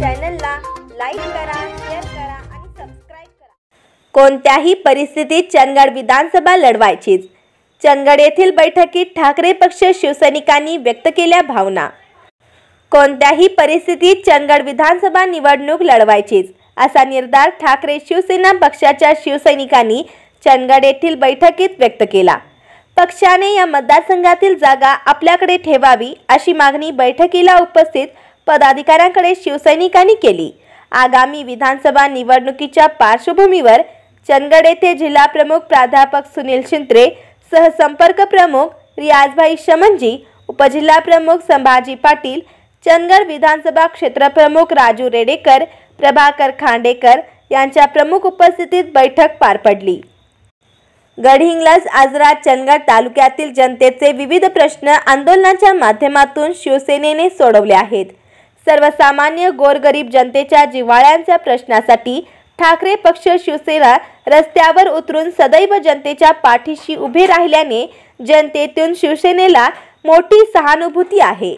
चॅनलला लाईक करा, शेअर करा आणि सबस्क्राइब करा। कोणत्याही परिस्थितीत चंदगड विधानसभा लढवायचीच। चंदगड येथील बैठकीत ठाकरे पक्ष शिवसैनिकांनी व्यक्त केल्या भावना। कोणत्याही परिस्थितीत चंदगड विधानसभा निवडणूक लढवायचीच असा निर्धार ठाकरे शिवसेना पक्षाच्या शिवसैनिकांनी चंदगड येथील बैठकीत व्यक्त केला। पक्षाने या मतदारसंघातील जागा आपल्याकडे ठेवावी अशी मागणी बैठकीला उपस्थित पदाधिकाऱ्यांकडे शिवसैनिकांनी केली। आगामी विधानसभा निवडणुकीच्या पार्श्वभूमीवर चंदगड येथे जिल्हा प्रमुख प्राध्यापक सुनील शिंत्रे, सहसंपर्क प्रमुख रियाजभाई शमनजी, उपजिल्हा प्रमुख संभाजी पाटील, चंदगड विधानसभा क्षेत्र प्रमुख राजू रेडेकर, प्रभाकर खांडेकर यांच्या प्रमुख उपस्थितीत बैठक पार पडली। गडहिंग्लज आजरा चंदगड तालुक्यातील जनतेचे विविध प्रश्न आंदोलनाच्या माध्यमातून शिवसेनेने सोडवले आहेत। सर्वसामान्य गोरगरीब जनतेच्या जिव्हाळ्यांच्या प्रश्नासाठी ठाकरे पक्ष शिवसेना रस्त्यावर उतरून सदैव जनतेच्या पाठीशी उभे राहिल्याने जनतेतून शिवसेनेला मोठी सहानुभूती आहे।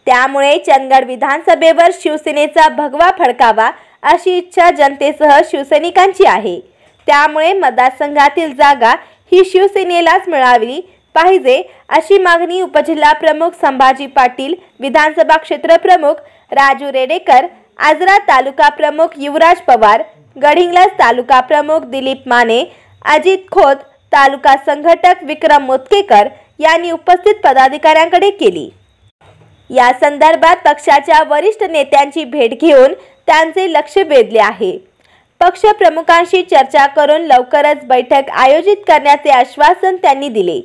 त्यामुळे चंदगड विधानसभेवर शिवसेनेचा भगवा फडकावा अशी इच्छा जनतेसह शिवसैनिकांची आहे। त्यामुळे मतदारसंघातील जागा ही शिवसेनेलाच मिळाली पाहिजे अशी मागणी उपजिल्हा प्रमुख संभाजी पाटील, विधानसभा क्षेत्र प्रमुख राजू रेडेकर, आजरा तालुका प्रमुख युवराज पवार, गडहिंग्लज तालुका प्रमुख दिलीप माने, अजित खोत, तालुका संघटक विक्रम मोतकेकर यांनी उपस्थित पदाधिकाऱ्यांकडे केली। या संदर्भात पक्षाच्या वरिष्ठ नेत्यांची भेट घेऊन त्यांचे लक्ष वेधले आहे। पक्ष प्रमुखांशी चर्चा करून लवकरच बैठक आयोजित करण्याचे आश्वासन त्यांनी दिले,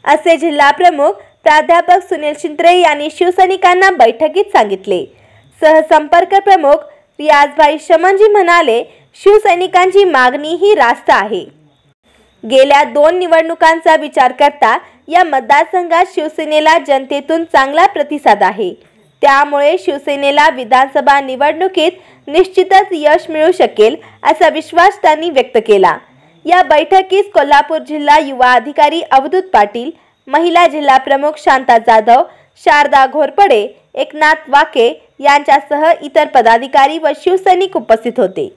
असे जिल्हा प्रमुख प्राध्यापक सुनील शिंत्रे यांनी शिवसैनिकांना बैठकीत सांगितले। सहसंपर्क प्रमुख रियाजभाई शमनजी म्हणाले, शिवसैनिकांची मागणी ही रास्त आहे। गेल्या 2 निवडणुकांचा विचार करता या मतदारसंघात शिवसेनेला जनतेतून चांगला प्रतिसाद आहे। त्यामुळे शिवसेनेला विधानसभा निवडणुकीत निश्चितच यश मिळू शकेल असा विश्वास त्यांनी व्यक्त केला। या बैठकीत कोल्हापूर जिल्हा युवा अधिकारी अवधूत पाटील, महिला जिल्हा प्रमुख शांता जाधव, शारदा घोरपडे, एकनाथ वाके यांच्यासह इतर पदाधिकारी व शिवसैनिक उपस्थित होते।